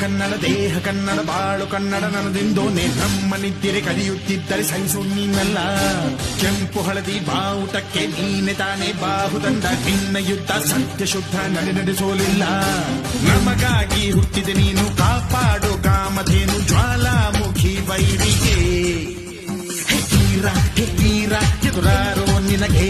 ಕನ್ನಡ ದೇಹ ಕನ್ನಡ ಬಾಳು ಕನ್ನಡ ನನ್ನದಿಂದೋನೆ ನಮ್ಮ ನಿದ್ದಿರೆ ಕದಿಯುತ್ತಿದ್ದರೆ ಸಹಿಸು ನೀನಲ್ಲ ಕೆಂಪು ಹಳದಿ ಬಾವುಟಕ್ಕೆ ನೀನೆ ತಾನೇ ಬಾಹುದಂಡ ನಿನ್ನ ಯುದ್ಧ ಸತ್ಯ ಶುದ್ಧ ನಡೆಸೋಲಿಲ್ಲ ನಮಗಾಗಿ ಹುಟ್ಟಿದೆ ನೀನು ಕಾಪಾಡು ಕಾಮಧೇನು ಜ್ವಾಲಾಮುಖಿ ವೈರಿಗೆ ಹೇ ವೀರ ಎದುರಾರೋ ನಿನಗೆ